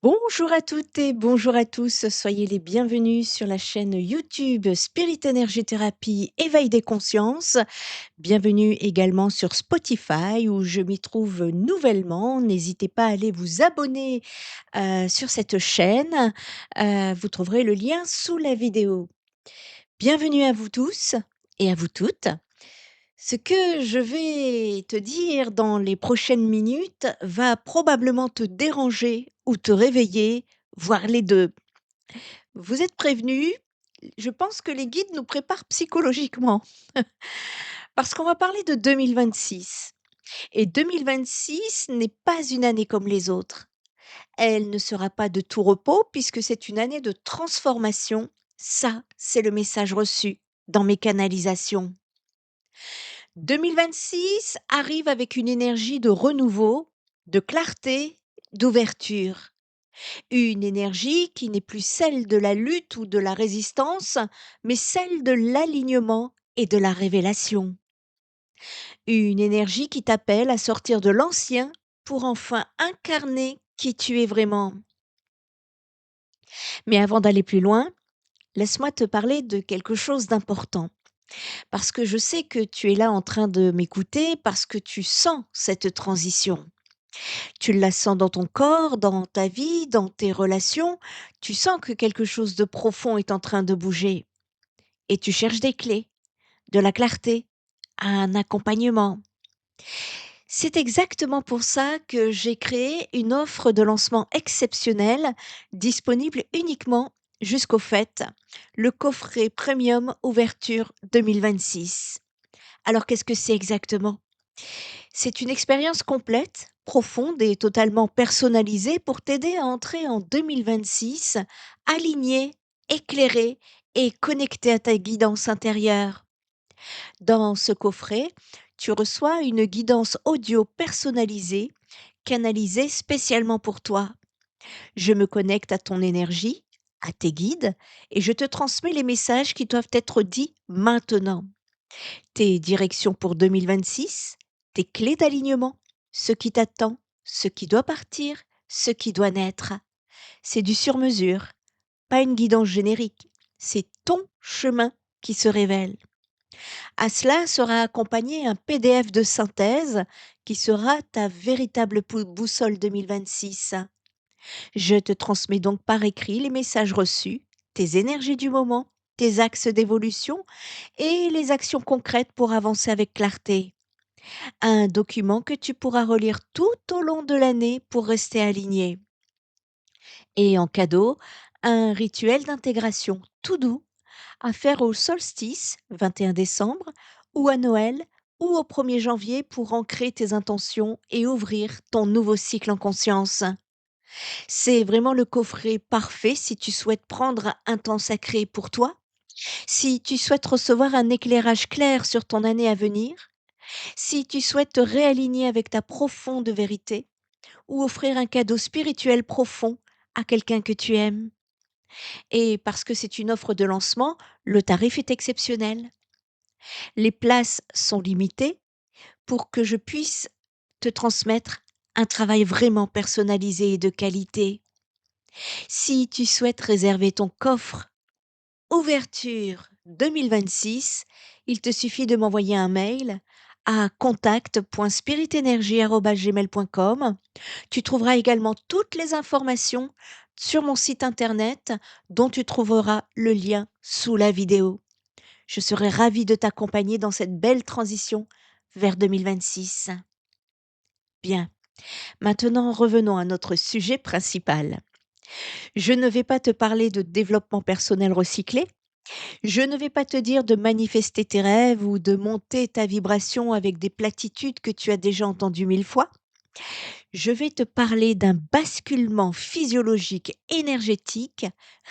Bonjour à toutes et bonjour à tous, soyez les bienvenus sur la chaîne YouTube Spirit Energy Therapy Éveil des consciences. Bienvenue également sur Spotify où je m'y trouve nouvellement. N'hésitez pas à aller vous abonner sur cette chaîne. Vous trouverez le lien sous la vidéo. Bienvenue à vous tous et à vous toutes. Ce que je vais te dire dans les prochaines minutes va probablement te déranger ou te réveiller, voire les 2. Vous êtes prévenus, je pense que les guides nous préparent psychologiquement parce qu'on va parler de 2026 et 2026 n'est pas une année comme les autres. Elle ne sera pas de tout repos puisque c'est une année de transformation. Ça, c'est le message reçu dans mes canalisations. 2026 arrive avec une énergie de renouveau, de clarté, d'ouverture. Une énergie qui n'est plus celle de la lutte ou de la résistance, mais celle de l'alignement et de la révélation. Une énergie qui t'appelle à sortir de l'ancien pour enfin incarner qui tu es vraiment. Mais avant d'aller plus loin, laisse-moi te parler de quelque chose d'important. Parce que je sais que tu es là en train de m'écouter, parce que tu sens cette transition. Tu la sens dans ton corps, dans ta vie, dans tes relations. Tu sens que quelque chose de profond est en train de bouger. Et tu cherches des clés, de la clarté, un accompagnement. C'est exactement pour ça que j'ai créé une offre de lancement exceptionnelle, disponible uniquement jusqu'au fêtes, le coffret Premium Ouverture 2026. Alors qu'est-ce que c'est exactement? C'est une expérience complète, profonde et totalement personnalisée pour t'aider à entrer en 2026 aligné, éclairé et connecté à ta guidance intérieure. Dans ce coffret, tu reçois une guidance audio personnalisée, canalisée spécialement pour toi. Je me connecte à ton énergie, à tes guides, et je te transmets les messages qui doivent être dits maintenant. Tes directions pour 2026, tes clés d'alignement, ce qui t'attend, ce qui doit partir, ce qui doit naître. C'est du sur-mesure, pas une guidance générique. C'est ton chemin qui se révèle. À cela sera accompagné un PDF de synthèse qui sera ta véritable boussole 2026. Je te transmets donc par écrit les messages reçus, tes énergies du moment, tes axes d'évolution et les actions concrètes pour avancer avec clarté. Un document que tu pourras relire tout au long de l'année pour rester aligné. Et en cadeau, un rituel d'intégration tout doux à faire au solstice, 21 décembre, ou à Noël, ou au 1er janvier pour ancrer tes intentions et ouvrir ton nouveau cycle en conscience. C'est vraiment le coffret parfait si tu souhaites prendre un temps sacré pour toi, si tu souhaites recevoir un éclairage clair sur ton année à venir, si tu souhaites te réaligner avec ta profonde vérité ou offrir un cadeau spirituel profond à quelqu'un que tu aimes. Et parce que c'est une offre de lancement, le tarif est exceptionnel. Les places sont limitées pour que je puisse te transmettre un travail vraiment personnalisé et de qualité. Si tu souhaites réserver ton coffre ouverture 2026, il te suffit de m'envoyer un mail à contact.spiritenergie@gmail.com. Tu trouveras également toutes les informations sur mon site internet dont tu trouveras le lien sous la vidéo. Je serai ravie de t'accompagner dans cette belle transition vers 2026. Bien, maintenant revenons à notre sujet principal. Je ne vais pas te parler de développement personnel recyclé. Je ne vais pas te dire de manifester tes rêves ou de monter ta vibration avec des platitudes que tu as déjà entendues 1000 fois. Je vais te parler d'un basculement physiologique énergétique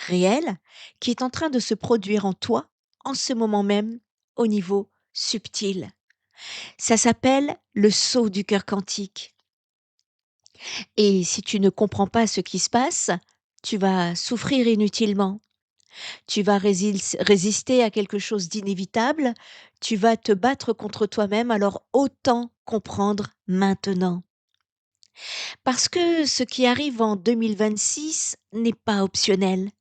réel qui est en train de se produire en toi en ce moment même au niveau subtil. Ça s'appelle le saut du cœur quantique. Et si tu ne comprends pas ce qui se passe, tu vas souffrir inutilement. Tu vas résister à quelque chose d'inévitable, tu vas te battre contre toi-même, alors autant comprendre maintenant. Parce que ce qui arrive en 2026 n'est pas optionnel.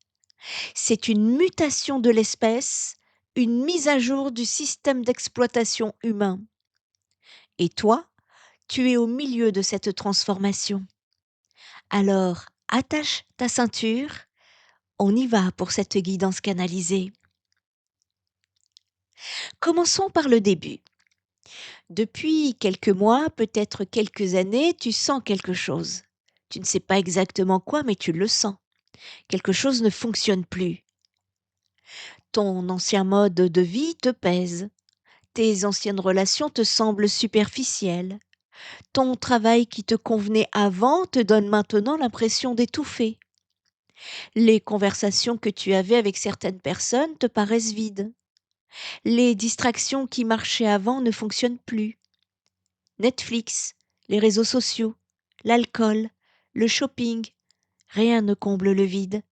C'est une mutation de l'espèce, une mise à jour du système d'exploitation humain. Et toi, tu es au milieu de cette transformation. Alors, attache ta ceinture, on y va pour cette guidance canalisée. Commençons par le début. Depuis quelques mois, peut-être quelques années, tu sens quelque chose. Tu ne sais pas exactement quoi, mais tu le sens. Quelque chose ne fonctionne plus. Ton ancien mode de vie te pèse. Tes anciennes relations te semblent superficielles. Ton travail qui te convenait avant te donne maintenant l'impression d'étouffer. Les conversations que tu avais avec certaines personnes te paraissent vides. Les distractions qui marchaient avant ne fonctionnent plus. Netflix, les réseaux sociaux, l'alcool, le shopping, rien ne comble le vide.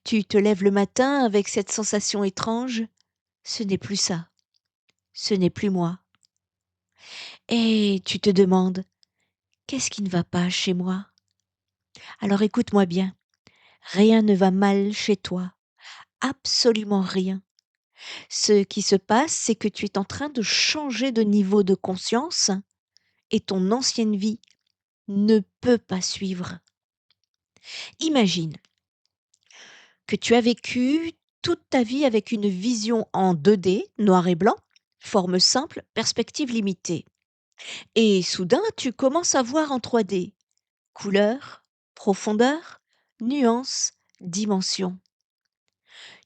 Tu te lèves le matin avec cette sensation étrange, ce n'est plus ça, ce n'est plus moi. Et tu te demandes, qu'est-ce qui ne va pas chez moi? Alors écoute-moi bien, rien ne va mal chez toi, absolument rien. Ce qui se passe, c'est que tu es en train de changer de niveau de conscience et ton ancienne vie ne peut pas suivre. Imagine que tu as vécu toute ta vie avec une vision en 2D, noir et blanc, forme simple, perspective limitée. Et soudain, tu commences à voir en 3D, couleur, profondeur, nuances, dimensions.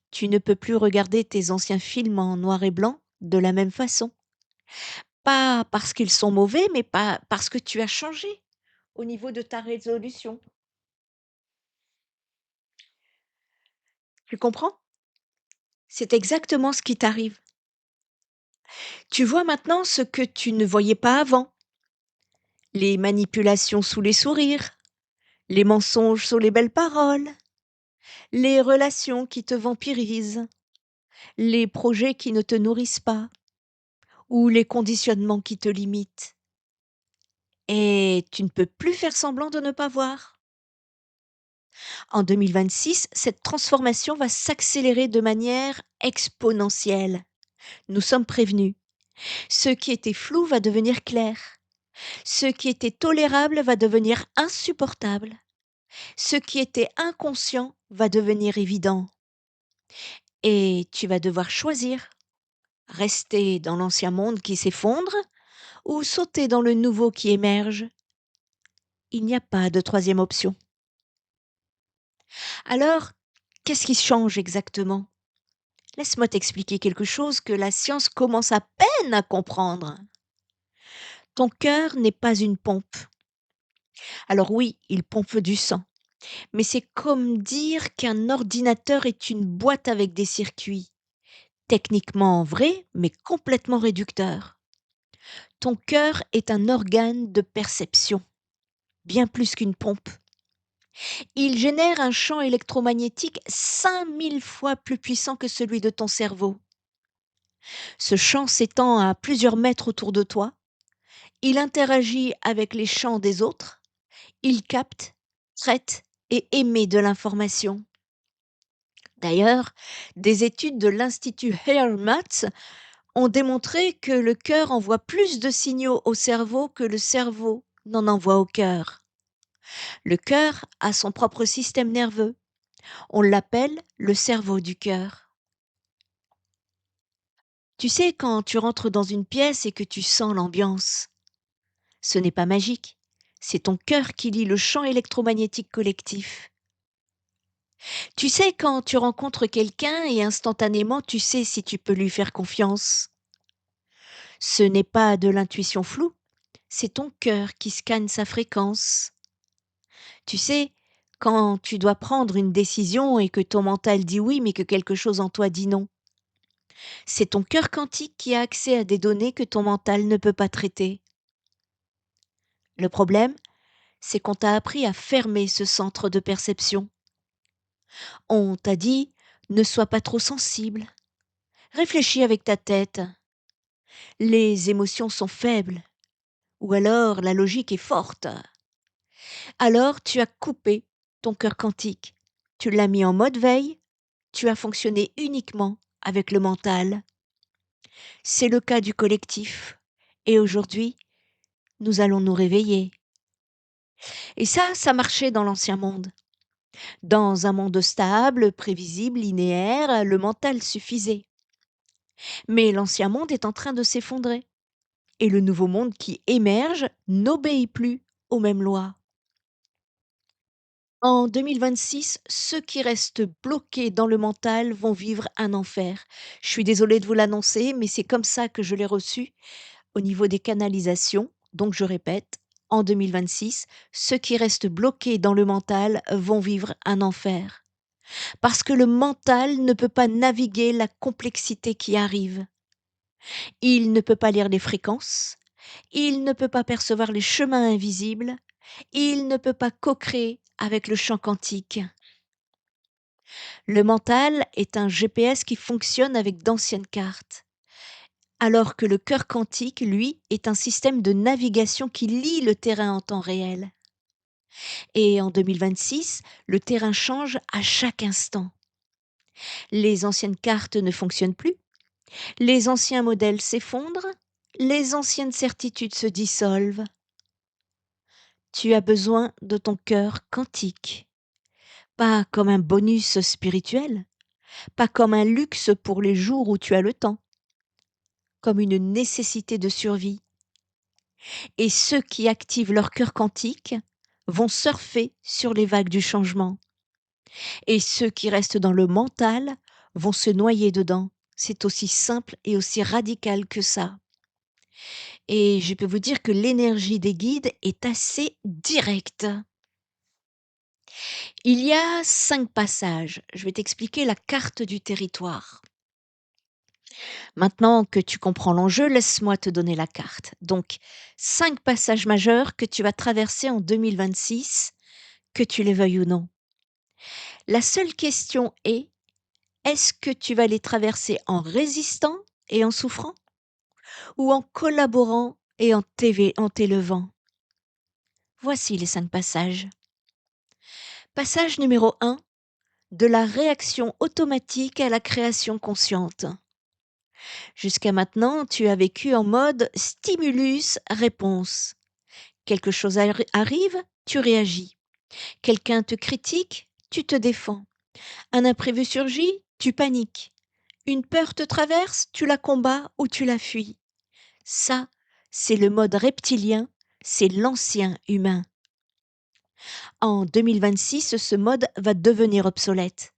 Tu ne peux plus regarder tes anciens films en noir et blanc de la même façon. Pas parce qu'ils sont mauvais, mais pas parce que tu as changé au niveau de ta résolution. Tu comprends? C'est exactement ce qui t'arrive. Tu vois maintenant ce que tu ne voyais pas avant. Les manipulations sous les sourires, les mensonges sous les belles paroles, les relations qui te vampirisent, les projets qui ne te nourrissent pas ou les conditionnements qui te limitent. Et tu ne peux plus faire semblant de ne pas voir. En 2026, cette transformation va s'accélérer de manière exponentielle. Nous sommes prévenus. Ce qui était flou va devenir clair. Ce qui était tolérable va devenir insupportable. Ce qui était inconscient va devenir évident. Et tu vas devoir choisir, rester dans l'ancien monde qui s'effondre ou sauter dans le nouveau qui émerge. Il n'y a pas de troisième option. Alors, qu'est-ce qui change exactement? Laisse-moi t'expliquer quelque chose que la science commence à peine à comprendre. Ton cœur n'est pas une pompe. Alors oui, il pompe du sang, mais c'est comme dire qu'un ordinateur est une boîte avec des circuits. Techniquement vrai, mais complètement réducteur. Ton cœur est un organe de perception, bien plus qu'une pompe. Il génère un champ électromagnétique 5000 fois plus puissant que celui de ton cerveau. Ce champ s'étend à plusieurs mètres autour de toi. Il interagit avec les champs des autres. Il capte, traite et émet de l'information. D'ailleurs, des études de l'Institut Hermatz ont démontré que le cœur envoie plus de signaux au cerveau que le cerveau n'en envoie au cœur. Le cœur a son propre système nerveux. On l'appelle le cerveau du cœur. Tu sais, quand tu rentres dans une pièce et que tu sens l'ambiance, ce n'est pas magique. C'est ton cœur qui lit le champ électromagnétique collectif. Tu sais, quand tu rencontres quelqu'un et instantanément tu sais si tu peux lui faire confiance. Ce n'est pas de l'intuition floue, c'est ton cœur qui scanne sa fréquence. Tu sais, quand tu dois prendre une décision et que ton mental dit oui mais que quelque chose en toi dit non. C'est ton cœur quantique qui a accès à des données que ton mental ne peut pas traiter. Le problème, c'est qu'on t'a appris à fermer ce centre de perception. On t'a dit: «Ne sois pas trop sensible, réfléchis avec ta tête, les émotions sont faibles» ou alors «la logique est forte». Alors tu as coupé ton cœur quantique. Tu l'as mis en mode veille, tu as fonctionné uniquement avec le mental. C'est le cas du collectif. Et aujourd'hui, nous allons nous réveiller. Et ça marchait dans l'ancien monde. Dans un monde stable, prévisible, linéaire, le mental suffisait. Mais l'ancien monde est en train de s'effondrer. Et le nouveau monde qui émerge n'obéit plus aux mêmes lois. En 2026, ceux qui restent bloqués dans le mental vont vivre un enfer. Je suis désolée de vous l'annoncer, mais c'est comme ça que je l'ai reçu au niveau des canalisations. Donc je répète, en 2026, ceux qui restent bloqués dans le mental vont vivre un enfer. Parce que le mental ne peut pas naviguer la complexité qui arrive. Il ne peut pas lire les fréquences, il ne peut pas percevoir les chemins invisibles, il ne peut pas co-créer avec le champ quantique. Le mental est un GPS qui fonctionne avec d'anciennes cartes, alors que le cœur quantique, lui, est un système de navigation qui lie le terrain en temps réel. Et en 2026, le terrain change à chaque instant. Les anciennes cartes ne fonctionnent plus, les anciens modèles s'effondrent, les anciennes certitudes se dissolvent. Tu as besoin de ton cœur quantique, pas comme un bonus spirituel, pas comme un luxe pour les jours où tu as le temps, comme une nécessité de survie. Et ceux qui activent leur cœur quantique vont surfer sur les vagues du changement. Et ceux qui restent dans le mental vont se noyer dedans. C'est aussi simple et aussi radical que ça. Et je peux vous dire que l'énergie des guides est assez directe. Il y a 5 passages. Je vais t'expliquer la carte du territoire. Maintenant que tu comprends l'enjeu, laisse-moi te donner la carte. Donc, 5 passages majeurs que tu vas traverser en 2026, que tu les veuilles ou non. La seule question est, est-ce que tu vas les traverser en résistant et en souffrant ou en collaborant et en t'élevant? Voici les 5 passages. Passage numéro 1, de la réaction automatique à la création consciente. Jusqu'à maintenant, tu as vécu en mode stimulus-réponse. Quelque chose arrive, tu réagis. Quelqu'un te critique, tu te défends. Un imprévu surgit, tu paniques. Une peur te traverse, tu la combats ou tu la fuis. Ça, c'est le mode reptilien, c'est l'ancien humain. En 2026, ce mode va devenir obsolète.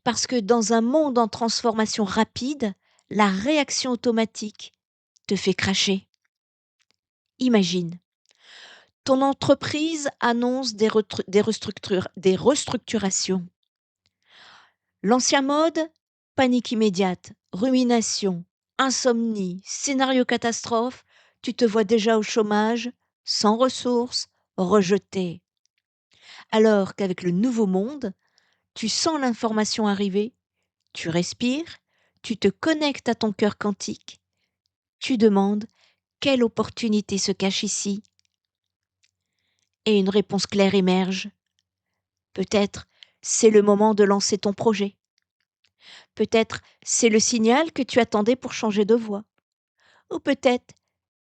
Parce que dans un monde en transformation rapide, la réaction automatique te fait cracher. Imagine, ton entreprise annonce des restructurations. L'ancien mode, panique immédiate, rumination, insomnie, scénario catastrophe, tu te vois déjà au chômage, sans ressources, rejeté. Alors qu'avec le nouveau monde, tu sens l'information arriver, tu respires, tu te connectes à ton cœur quantique, tu demandes quelle opportunité se cache ici et une réponse claire émerge. Peut-être c'est le moment de lancer ton projet. Peut-être c'est le signal que tu attendais pour changer de voie. Ou peut-être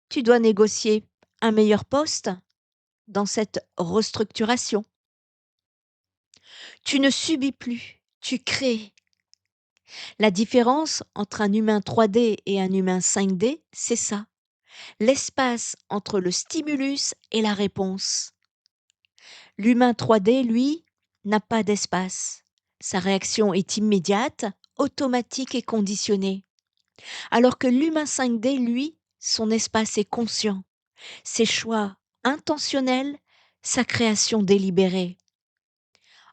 tu dois négocier un meilleur poste dans cette restructuration. Tu ne subis plus, tu crées. La différence entre un humain 3D et un humain 5D, c'est ça. L'espace entre le stimulus et la réponse. L'humain 3D, lui, n'a pas d'espace. Sa réaction est immédiate, automatique et conditionnée. Alors que l'humain 5D, lui, son espace est conscient. Ses choix intentionnels, sa création délibérée.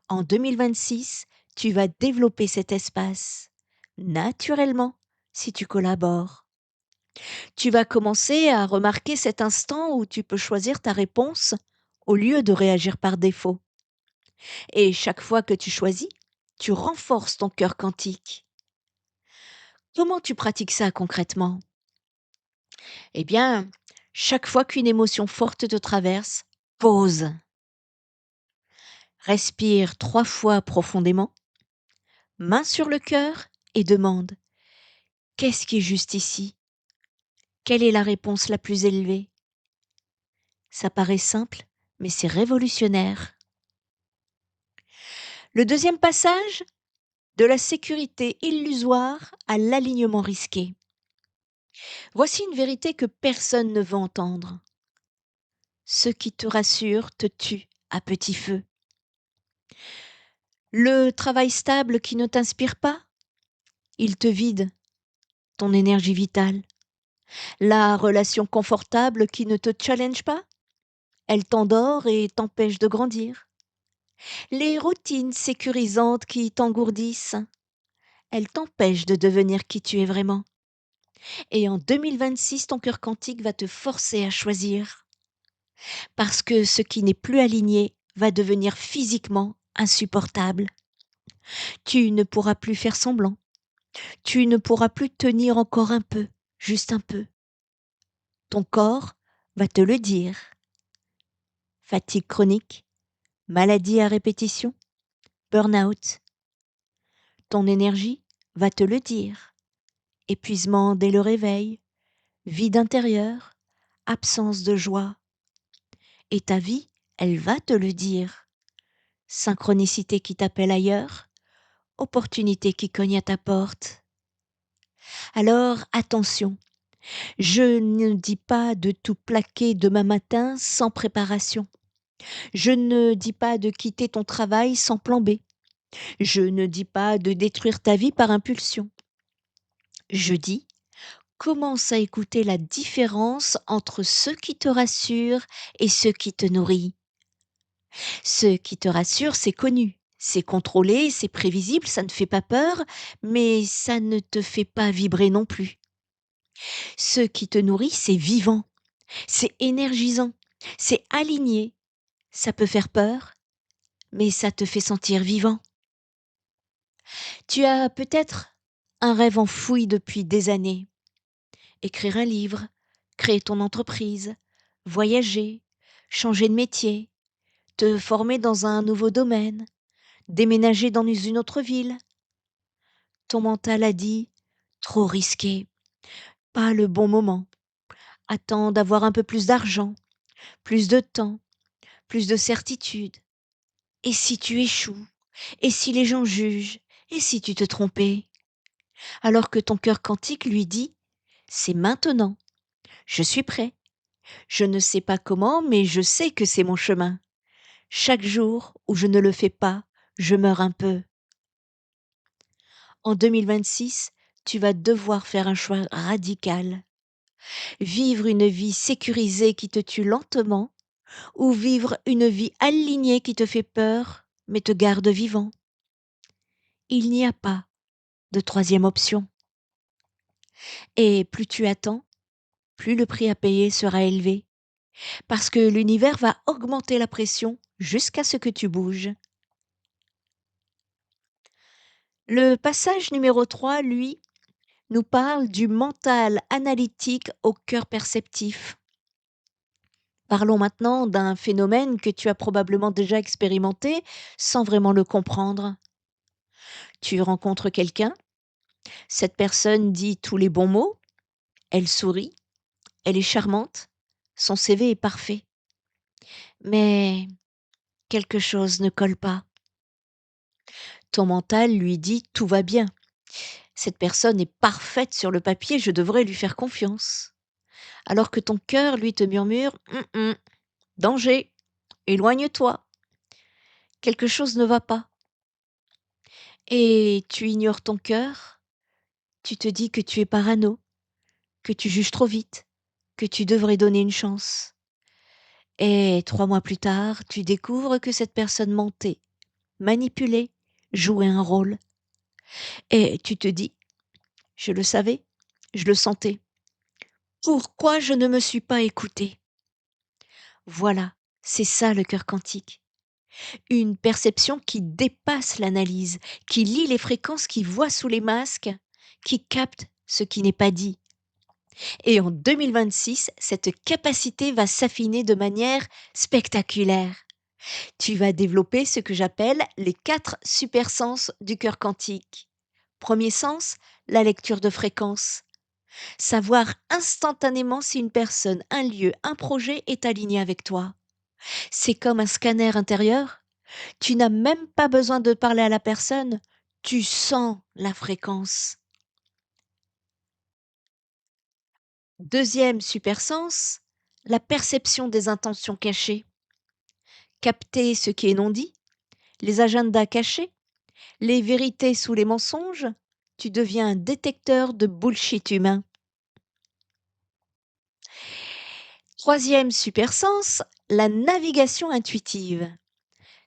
En 2026, tu vas développer cet espace, naturellement, si tu collabores. Tu vas commencer à remarquer cet instant où tu peux choisir ta réponse au lieu de réagir par défaut. Et chaque fois que tu choisis, tu renforces ton cœur quantique. Comment tu pratiques ça concrètement? Eh bien, chaque fois qu'une émotion forte te traverse, pause. Respire 3 fois profondément, main sur le cœur et demande: «Qu'est-ce qui est juste ici? Quelle est la réponse la plus élevée?» Ça paraît simple, mais c'est révolutionnaire. Le deuxième passage, de la sécurité illusoire à l'alignement risqué. Voici une vérité que personne ne veut entendre. Ce qui te rassure te tue à petit feu. Le travail stable qui ne t'inspire pas, il te vide ton énergie vitale. La relation confortable qui ne te challenge pas, elle t'endort et t'empêche de grandir. Les routines sécurisantes qui t'engourdissent, elles t'empêchent de devenir qui tu es vraiment. Et en 2026, ton cœur quantique va te forcer à choisir. Parce que ce qui n'est plus aligné va devenir physiquement insupportable. Tu ne pourras plus faire semblant. Tu ne pourras plus tenir encore un peu, juste un peu. Ton corps va te le dire. Fatigue chronique, maladie à répétition, burn-out. Ton énergie va te le dire. Épuisement dès le réveil, vide intérieur, absence de joie. Et ta vie, elle va te le dire. Synchronicité qui t'appelle ailleurs, opportunité qui cogne à ta porte. Alors attention, je ne dis pas de tout plaquer demain matin sans préparation. Je ne dis pas de quitter ton travail sans plan B. Je ne dis pas de détruire ta vie par impulsion. Je dis, commence à écouter la différence entre ce qui te rassure et ce qui te nourrit. Ce qui te rassure, c'est connu, c'est contrôlé, c'est prévisible, ça ne fait pas peur, mais ça ne te fait pas vibrer non plus. Ce qui te nourrit, c'est vivant, c'est énergisant, c'est aligné. Ça peut faire peur, mais ça te fait sentir vivant. Tu as peut-être un rêve enfoui depuis des années. Écrire un livre, créer ton entreprise, voyager, changer de métier, te former dans un nouveau domaine, déménager dans une autre ville. Ton mental a dit: «Trop risqué, pas le bon moment. Attends d'avoir un peu plus d'argent, plus de temps, plus de certitude. Et si tu échoues? Et si les gens jugent? Et si tu te trompais?» Alors que ton cœur quantique lui dit: «C'est maintenant, je suis prêt. Je ne sais pas comment, mais je sais que c'est mon chemin. Chaque jour où je ne le fais pas, je meurs un peu.» En 2026, tu vas devoir faire un choix radical. Vivre une vie sécurisée qui te tue lentement ou vivre une vie alignée qui te fait peur mais te garde vivant. Il n'y a pas de troisième option. Et plus tu attends, plus le prix à payer sera élevé, parce que l'univers va augmenter la pression jusqu'à ce que tu bouges. Le passage numéro 3, lui, nous parle du mental analytique au cœur perceptif. Parlons maintenant d'un phénomène que tu as probablement déjà expérimenté sans vraiment le comprendre. Tu rencontres quelqu'un, cette personne dit tous les bons mots, elle sourit, elle est charmante, son CV est parfait. Mais quelque chose ne colle pas. Ton mental lui dit tout va bien. Cette personne est parfaite sur le papier, je devrais lui faire confiance. Alors que ton cœur, lui, te murmure: danger, éloigne-toi, quelque chose ne va pas.» Et tu ignores ton cœur, tu te dis que tu es parano, que tu juges trop vite, que tu devrais donner une chance. Et 3 mois plus tard, tu découvres que cette personne mentait, manipulait, jouait un rôle. Et tu te dis: «Je le savais, je le sentais. Pourquoi je ne me suis pas écoutée?» Voilà, c'est ça le cœur quantique. Une perception qui dépasse l'analyse, qui lit les fréquences, qui voit sous les masques, qui capte ce qui n'est pas dit. Et en 2026, cette capacité va s'affiner de manière spectaculaire. Tu vas développer ce que j'appelle les 4 super sens du cœur quantique. Premier sens, la lecture de fréquence. Savoir instantanément si une personne, un lieu, un projet est aligné avec toi. C'est comme un scanner intérieur. Tu n'as même pas besoin de parler à la personne. Tu sens la fréquence. Deuxième super sens, la perception des intentions cachées. Capter ce qui est non dit, les agendas cachés, les vérités sous les mensonges. Tu deviens un détecteur de bullshit humain. Troisième super sens, la navigation intuitive.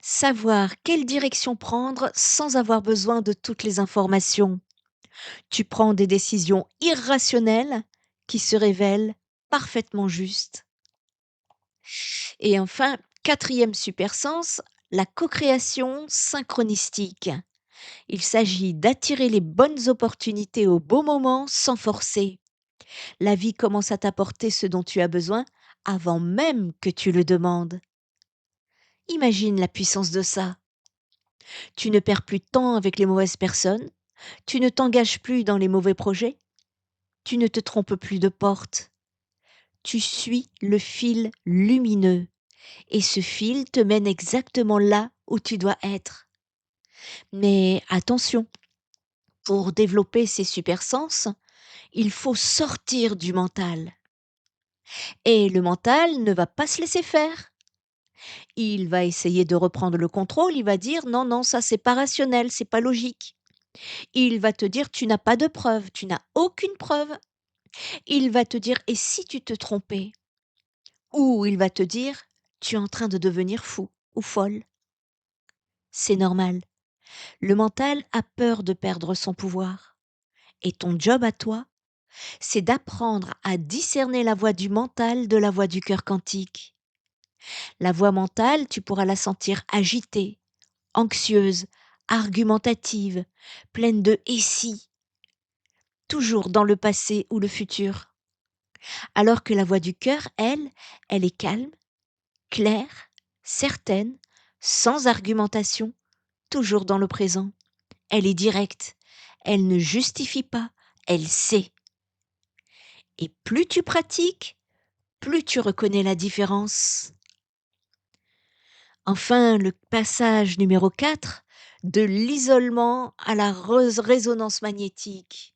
Savoir quelle direction prendre sans avoir besoin de toutes les informations. Tu prends des décisions irrationnelles qui se révèlent parfaitement justes. Et enfin, quatrième super sens, la co-création synchronistique. Il s'agit d'attirer les bonnes opportunités au bon moment sans forcer. La vie commence à t'apporter ce dont tu as besoin avant même que tu le demandes. Imagine la puissance de ça. Tu ne perds plus de temps avec les mauvaises personnes, tu ne t'engages plus dans les mauvais projets, tu ne te trompes plus de porte. Tu suis le fil lumineux et ce fil te mène exactement là où tu dois être. Mais attention, pour développer ces super sens, il faut sortir du mental. Et le mental ne va pas se laisser faire. Il va essayer de reprendre le contrôle, il va dire non, non, ça c'est pas rationnel, c'est pas logique. Il va te dire tu n'as pas de preuve, tu n'as aucune preuve. Il va te dire et si tu te trompais? Ou il va te dire tu es en train de devenir fou ou folle. C'est normal. Le mental a peur de perdre son pouvoir. Et ton job à toi, c'est d'apprendre à discerner la voix du mental de la voix du cœur quantique. La voix mentale, tu pourras la sentir agitée, anxieuse, argumentative, pleine de «et si», toujours dans le passé ou le futur. Alors que la voix du cœur, elle, elle est calme, claire, certaine, sans argumentation, toujours dans le présent. Elle est directe, elle ne justifie pas, elle sait. Et plus tu pratiques, plus tu reconnais la différence. Enfin, le passage numéro 4, de l'isolement à la résonance magnétique.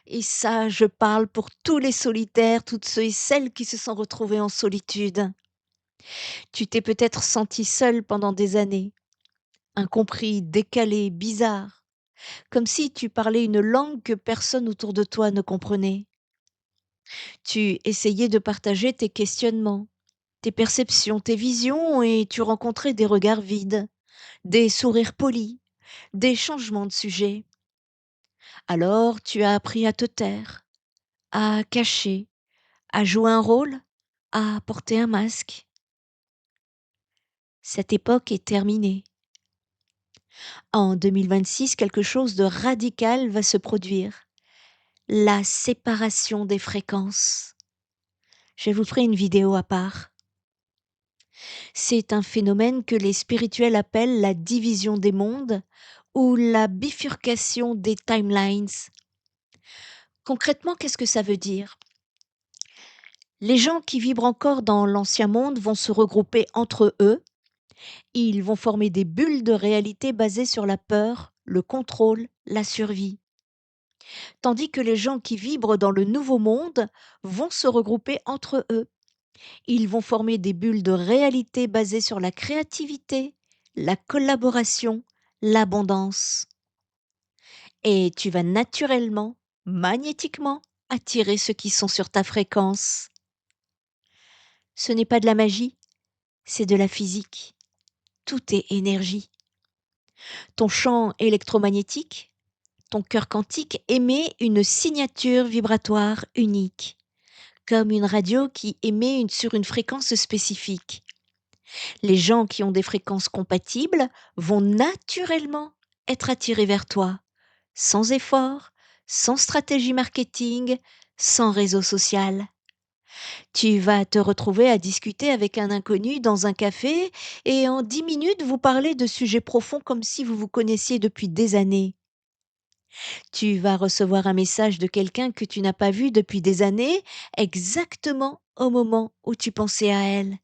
Et ça, je parle pour tous les solitaires, toutes ceux et celles qui se sont retrouvés en solitude. Tu t'es peut-être senti seul pendant des années, incompris, décalé, bizarre, comme si tu parlais une langue que personne autour de toi ne comprenait. Tu essayais de partager tes questionnements, tes perceptions, tes visions et tu rencontrais des regards vides, des sourires polis, des changements de sujet. Alors tu as appris à te taire, à cacher, à jouer un rôle, à porter un masque. Cette époque est terminée. En 2026, quelque chose de radical va se produire. La séparation des fréquences. Je vous ferai une vidéo à part. C'est un phénomène que les spirituels appellent la division des mondes ou la bifurcation des timelines. Concrètement, qu'est-ce que ça veut dire? Les gens qui vibrent encore dans l'ancien monde vont se regrouper entre eux. Ils vont former des bulles de réalité basées sur la peur, le contrôle, la survie. Tandis que les gens qui vibrent dans le nouveau monde vont se regrouper entre eux. Ils vont former des bulles de réalité basées sur la créativité, la collaboration, l'abondance. Et tu vas naturellement, magnétiquement, attirer ceux qui sont sur ta fréquence. Ce n'est pas de la magie, c'est de la physique. Tout est énergie. Ton champ électromagnétique, ton cœur quantique émet une signature vibratoire unique, comme une radio qui émet sur une fréquence spécifique. Les gens qui ont des fréquences compatibles vont naturellement être attirés vers toi, sans effort, sans stratégie marketing, sans réseau social. Tu vas te retrouver à discuter avec un inconnu dans un café et en 10 minutes, vous parlez de sujets profonds comme si vous vous connaissiez depuis des années. Tu vas recevoir un message de quelqu'un que tu n'as pas vu depuis des années, exactement au moment où tu pensais à elle.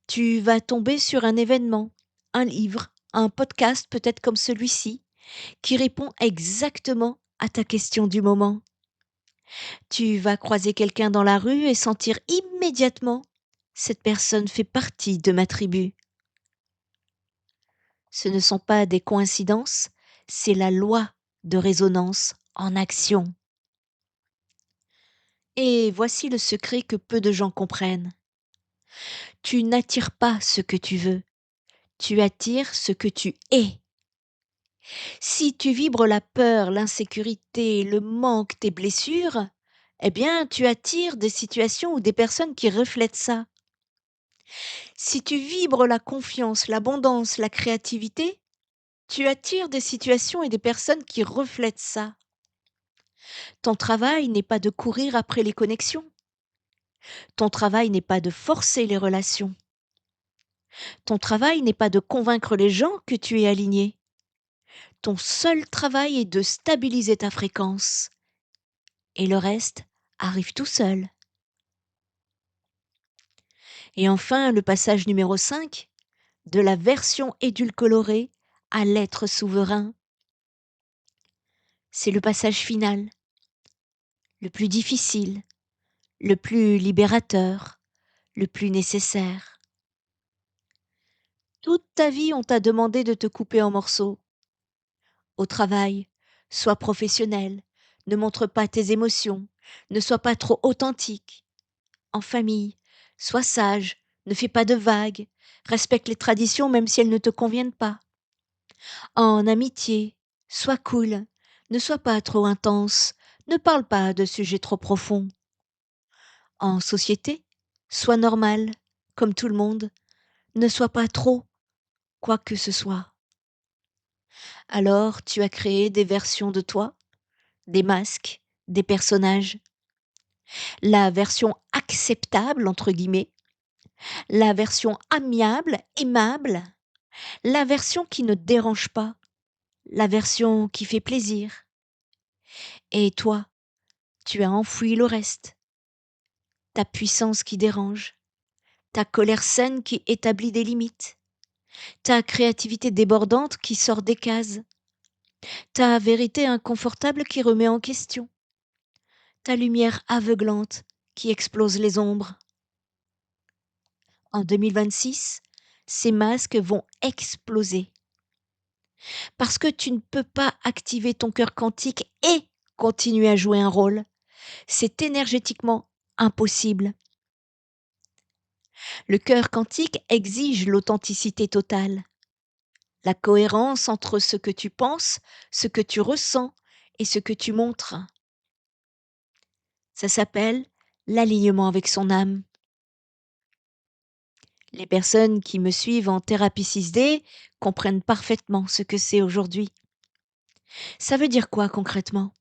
Tu vas tomber sur un événement, un livre, un podcast peut-être comme celui-ci, qui répond exactement à ta question du moment. Tu vas croiser quelqu'un dans la rue et sentir immédiatement: cette personne fait partie de ma tribu. Ce ne sont pas des coïncidences, c'est la loi de résonance en action. Et voici le secret que peu de gens comprennent. Tu n'attires pas ce que tu veux, tu attires ce que tu es. Si tu vibres la peur, l'insécurité, le manque, tes blessures, eh bien, tu attires des situations ou des personnes qui reflètent ça. Si tu vibres la confiance, l'abondance, la créativité, tu attires des situations et des personnes qui reflètent ça. Ton travail n'est pas de courir après les connexions. Ton travail n'est pas de forcer les relations. Ton travail n'est pas de convaincre les gens que tu es aligné. Ton seul travail est de stabiliser ta fréquence. Et le reste arrive tout seul. Et enfin, le passage numéro 5, de la version édulcorée à l'être souverain. C'est le passage final, le plus difficile, le plus libérateur, le plus nécessaire. Toute ta vie, on t'a demandé de te couper en morceaux. Au travail, sois professionnel, ne montre pas tes émotions, ne sois pas trop authentique. En famille, sois sage, ne fais pas de vagues, respecte les traditions même si elles ne te conviennent pas. En amitié, sois cool, ne sois pas trop intense, ne parle pas de sujets trop profonds. En société, sois normal, comme tout le monde, ne sois pas trop, quoi que ce soit. Alors tu as créé des versions de toi, des masques, des personnages. La version acceptable, entre guillemets, la version amiable, aimable, la version qui ne dérange pas, la version qui fait plaisir. Et toi, tu as enfoui le reste, ta puissance qui dérange, ta colère saine qui établit des limites, ta créativité débordante qui sort des cases, ta vérité inconfortable qui remet en question, ta lumière aveuglante qui explose les ombres. En 2026, ces masques vont exploser parce que tu ne peux pas activer ton cœur quantique et continuer à jouer un rôle. C'est énergétiquement impossible. Le cœur quantique exige l'authenticité totale, la cohérence entre ce que tu penses, ce que tu ressens et ce que tu montres. Ça s'appelle l'alignement avec son âme. Les personnes qui me suivent en thérapie 6D comprennent parfaitement ce que c'est aujourd'hui. Ça veut dire quoi concrètement?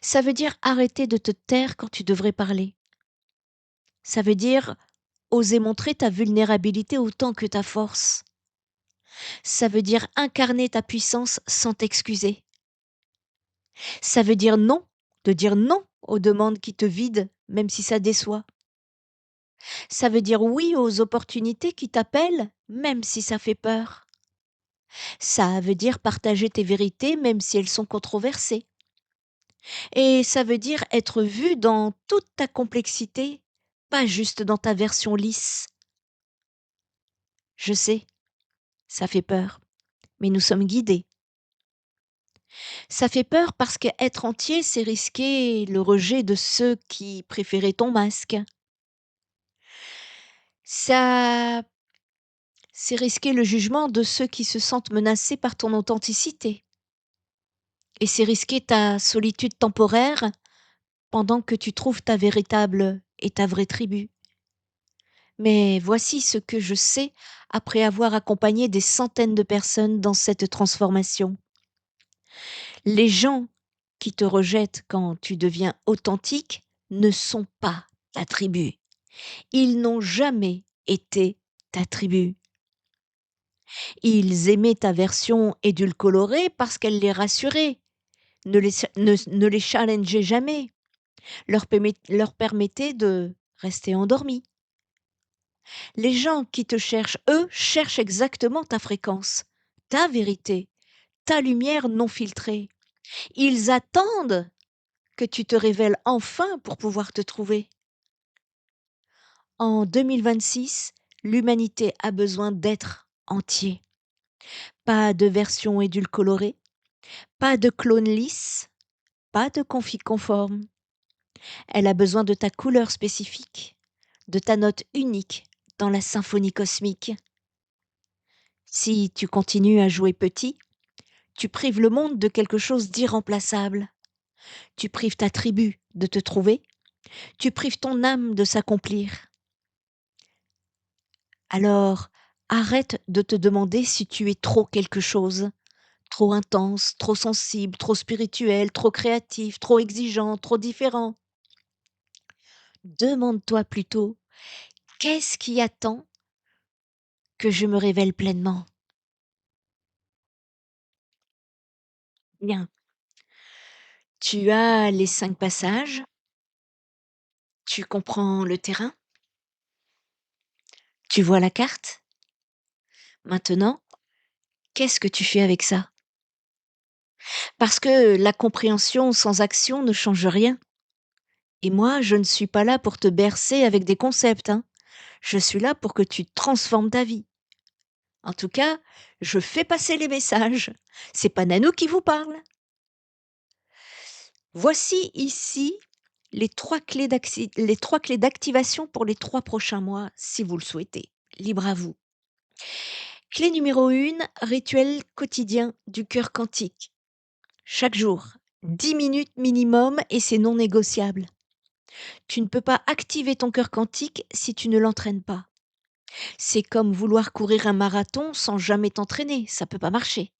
Ça veut dire arrêter de te taire quand tu devrais parler. Ça veut dire oser montrer ta vulnérabilité autant que ta force. Ça veut dire incarner ta puissance sans t'excuser. Ça veut dire non aux demandes qui te vident, même si ça déçoit. Ça veut dire oui aux opportunités qui t'appellent, même si ça fait peur. Ça veut dire partager tes vérités, même si elles sont controversées. Et ça veut dire être vu dans toute ta complexité, pas juste dans ta version lisse. Je sais, ça fait peur, mais nous sommes guidés. Ça fait peur parce qu'être entier, c'est risquer le rejet de ceux qui préféraient ton masque. Ça, c'est risquer le jugement de ceux qui se sentent menacés par ton authenticité. Et c'est risquer ta solitude temporaire pendant que tu trouves ta véritable et ta vraie tribu. Mais voici ce que je sais après avoir accompagné des centaines de personnes dans cette transformation. Les gens qui te rejettent quand tu deviens authentique ne sont pas ta tribu. Ils n'ont jamais été ta tribu. Ils aimaient ta version édulcorée parce qu'elle les rassurait, ne les challengeait jamais, leur permettait de rester endormis. Les gens qui te cherchent, eux, cherchent exactement ta fréquence, ta vérité, ta lumière non filtrée. Ils attendent que tu te révèles enfin pour pouvoir te trouver. En 2026, l'humanité a besoin d'être entier. Pas de version édulcorée, pas de clone lisse, pas de config conforme. Elle a besoin de ta couleur spécifique, de ta note unique dans la symphonie cosmique. Si tu continues à jouer petit, tu prives le monde de quelque chose d'irremplaçable. Tu prives ta tribu de te trouver, tu prives ton âme de s'accomplir. Alors, arrête de te demander si tu es trop quelque chose, trop intense, trop sensible, trop spirituel, trop créatif, trop exigeant, trop différent. Demande-toi plutôt, qu'est-ce qui attend que je me révèle pleinement? Bien, tu as les 5 passages, tu comprends le terrain, tu vois la carte. Maintenant, qu'est-ce que tu fais avec ça? Parce que la compréhension sans action ne change rien. Et moi, je ne suis pas là pour te bercer avec des concepts, hein. Je suis là pour que tu transformes ta vie. En tout cas, je fais passer les messages. C'est pas Nanou qui vous parle. Voici ici les 3 clés d'activation pour les 3 prochains mois, si vous le souhaitez. Libre à vous. Clé numéro 1, rituel quotidien du cœur quantique. Chaque jour, 10 minutes minimum et c'est non négociable. Tu ne peux pas activer ton cœur quantique si tu ne l'entraînes pas. C'est comme vouloir courir un marathon sans jamais t'entraîner, ça peut pas marcher.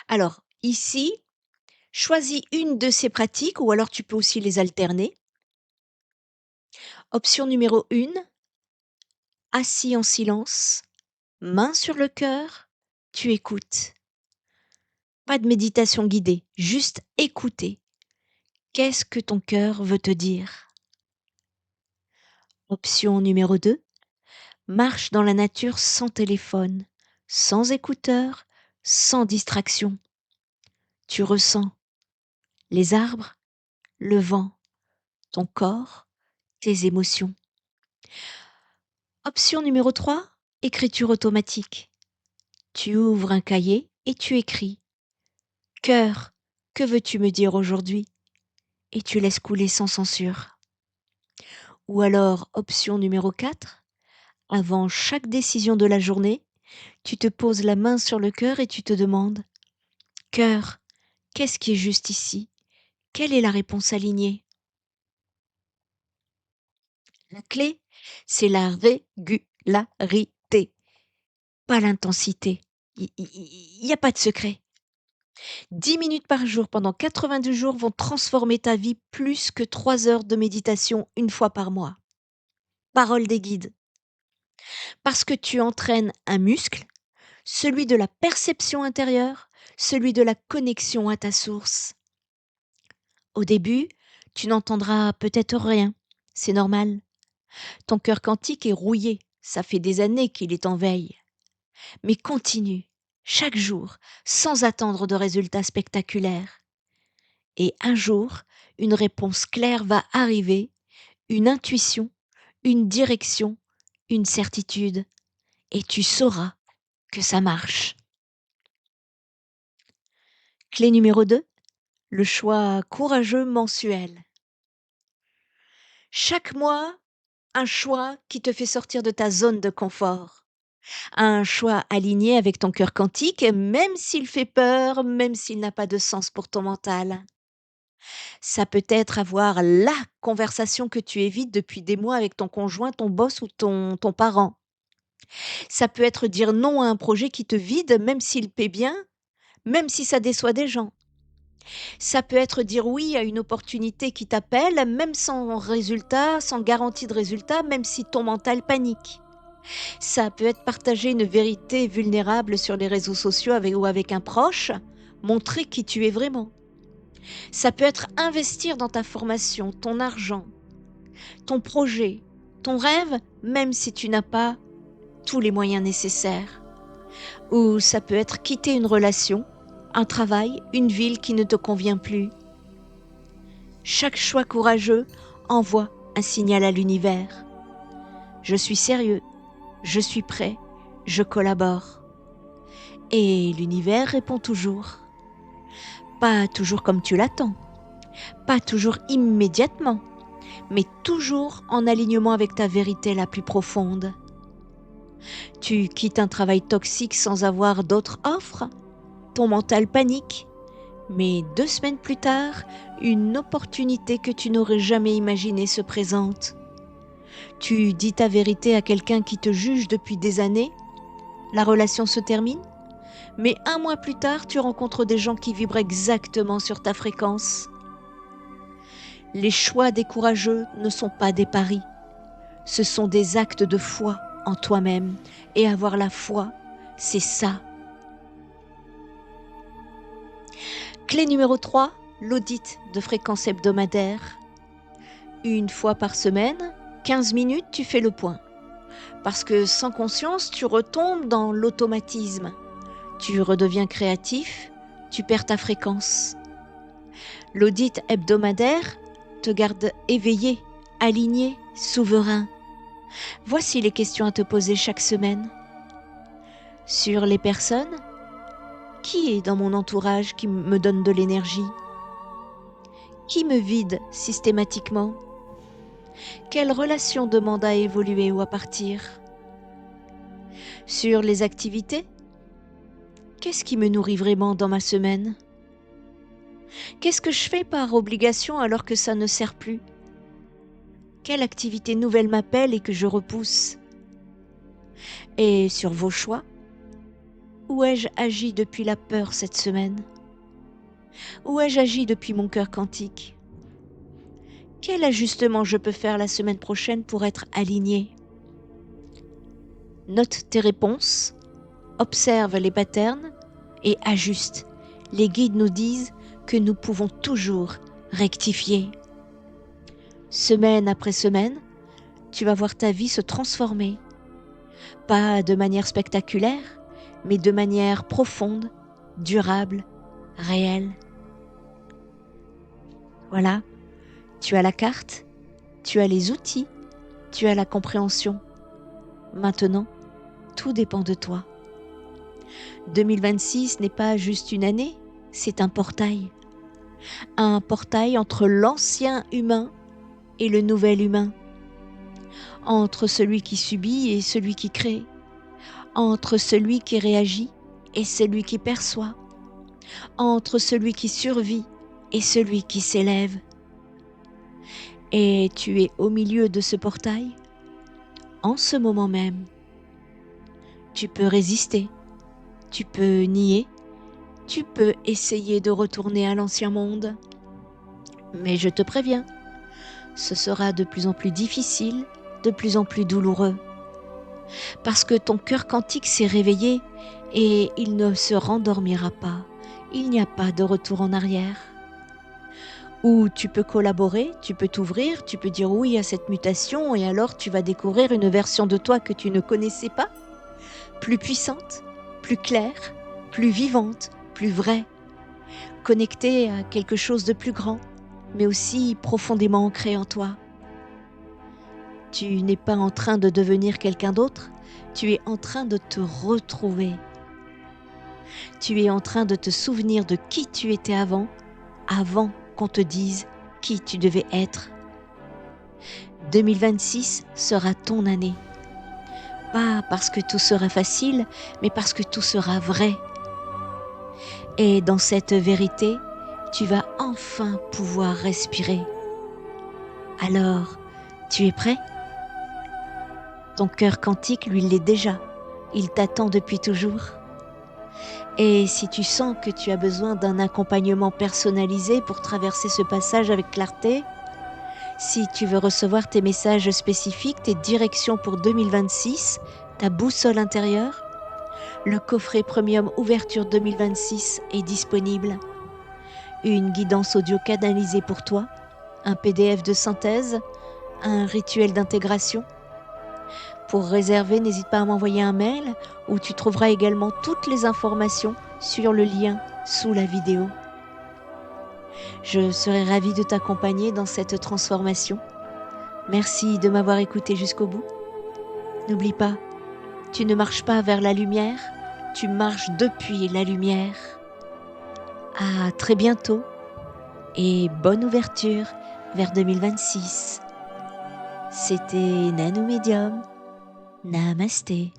Alors, ici, choisis une de ces pratiques ou alors tu peux aussi les alterner. Option numéro 1, assis en silence, main sur le cœur, tu écoutes. Pas de méditation guidée, juste écouter. Qu'est-ce que ton cœur veut te dire? Option numéro 2, marche dans la nature sans téléphone, sans écouteurs, sans distraction. Tu ressens les arbres, le vent, ton corps, tes émotions. Option numéro 3, écriture automatique. Tu ouvres un cahier et tu écris. Cœur, que veux-tu me dire aujourd'hui? Et tu laisses couler sans censure. Ou alors, option numéro 4, avant chaque décision de la journée, tu te poses la main sur le cœur et tu te demandes, cœur, qu'est-ce qui est juste ici? Quelle est la réponse alignée? La clé, c'est la régularité, pas l'intensité. Il n'y a pas de secret. 10 minutes par jour pendant 82 jours vont transformer ta vie plus que 3 heures de méditation une fois par mois. Parole des guides. Parce que tu entraînes un muscle, celui de la perception intérieure, celui de la connexion à ta source. Au début, tu n'entendras peut-être rien. C'est normal. Ton cœur quantique est rouillé. Ça fait des années qu'il est en veille. Mais continue, chaque jour, sans attendre de résultats spectaculaires. Et un jour, une réponse claire va arriver, une intuition, une direction, une certitude. Et tu sauras que ça marche. Clé numéro 2, le choix courageux mensuel. Chaque mois, un choix qui te fait sortir de ta zone de confort. Un choix aligné avec ton cœur quantique, même s'il fait peur, même s'il n'a pas de sens pour ton mental. Ça peut être avoir la conversation que tu évites depuis des mois avec ton conjoint, ton boss ou ton parent. Ça peut être dire non à un projet qui te vide, même s'il paie bien, même si ça déçoit des gens. Ça peut être dire oui à une opportunité qui t'appelle, même sans résultat, sans garantie de résultat, même si ton mental panique. Ça peut être partager une vérité vulnérable sur les réseaux sociaux ou avec un proche, montrer qui tu es vraiment. Ça peut être investir dans ta formation, ton argent, ton projet, ton rêve, même si tu n'as pas tous les moyens nécessaires. Ou ça peut être quitter une relation, un travail, une ville qui ne te convient plus. Chaque choix courageux envoie un signal à l'univers. Je suis sérieux, je suis prêt, je collabore. Et l'univers répond toujours. Pas toujours comme tu l'attends, pas toujours immédiatement, mais toujours en alignement avec ta vérité la plus profonde. Tu quittes un travail toxique sans avoir d'autres offres, ton mental panique, mais 2 semaines plus tard, une opportunité que tu n'aurais jamais imaginée se présente. Tu dis ta vérité à quelqu'un qui te juge depuis des années, la relation se termine, mais 1 mois plus tard, tu rencontres des gens qui vibrent exactement sur ta fréquence. Les choix des courageux ne sont pas des paris, ce sont des actes de foi en toi-même. Et avoir la foi, c'est ça. Clé numéro 3, l'audit de fréquence hebdomadaire. 1 fois par semaine, 15 minutes, tu fais le point. Parce que sans conscience, tu retombes dans l'automatisme. Tu redeviens créatif, tu perds ta fréquence. L'audit hebdomadaire te garde éveillé, aligné, souverain. Voici les questions à te poser chaque semaine. Sur les personnes, qui est dans mon entourage qui me donne de l'énergie? Qui me vide systématiquement? Quelle relation demande à évoluer ou à partir? Sur les activités, qu'est-ce qui me nourrit vraiment dans ma semaine? Qu'est-ce que je fais par obligation alors que ça ne sert plus? Quelle activité nouvelle m'appelle et que je repousse? Et sur vos choix, où ai-je agi depuis la peur cette semaine? Où ai-je agi depuis mon cœur quantique? Quel ajustement je peux faire la semaine prochaine pour être aligné? Note tes réponses, observe les patterns et ajuste. Les guides nous disent que nous pouvons toujours rectifier. Semaine après semaine, tu vas voir ta vie se transformer. Pas de manière spectaculaire, mais de manière profonde, durable, réelle. Voilà, tu as la carte, tu as les outils, tu as la compréhension. Maintenant, tout dépend de toi. 2026 n'est pas juste une année, c'est un portail. Un portail entre l'ancien humain et le nouvel humain. Entre celui qui subit et celui qui crée. Entre celui qui réagit et celui qui perçoit. Entre celui qui survit et celui qui s'élève. Et tu es au milieu de ce portail, en ce moment même. Tu peux résister, tu peux nier, tu peux essayer de retourner à l'ancien monde. Mais je te préviens, ce sera de plus en plus difficile, de plus en plus douloureux. Parce que ton cœur quantique s'est réveillé et il ne se rendormira pas. Il n'y a pas de retour en arrière. Ou tu peux collaborer, tu peux t'ouvrir, tu peux dire oui à cette mutation et alors tu vas découvrir une version de toi que tu ne connaissais pas, plus puissante, plus claire, plus vivante, plus vraie, connectée à quelque chose de plus grand, mais aussi profondément ancré en toi. Tu n'es pas en train de devenir quelqu'un d'autre, tu es en train de te retrouver. Tu es en train de te souvenir de qui tu étais avant qu'on te dise qui tu devais être. 2026 sera ton année. Pas parce que tout sera facile, mais parce que tout sera vrai. Et dans cette vérité, tu vas enfin pouvoir respirer. Alors, tu es prêt? Ton cœur quantique, lui, l'est déjà. Il t'attend depuis toujours. Et si tu sens que tu as besoin d'un accompagnement personnalisé pour traverser ce passage avec clarté, si tu veux recevoir tes messages spécifiques, tes directions pour 2026, ta boussole intérieure, le coffret Premium Ouverture 2026 est disponible. Une guidance audio canalisée pour toi, un PDF de synthèse, un rituel d'intégration. Pour réserver, n'hésite pas à m'envoyer un mail où tu trouveras également toutes les informations sur le lien sous la vidéo. Je serai ravie de t'accompagner dans cette transformation. Merci de m'avoir écouté jusqu'au bout. N'oublie pas, tu ne marches pas vers la lumière, tu marches depuis la lumière. À très bientôt et bonne ouverture vers 2026. C'était Nano Medium. Namasté.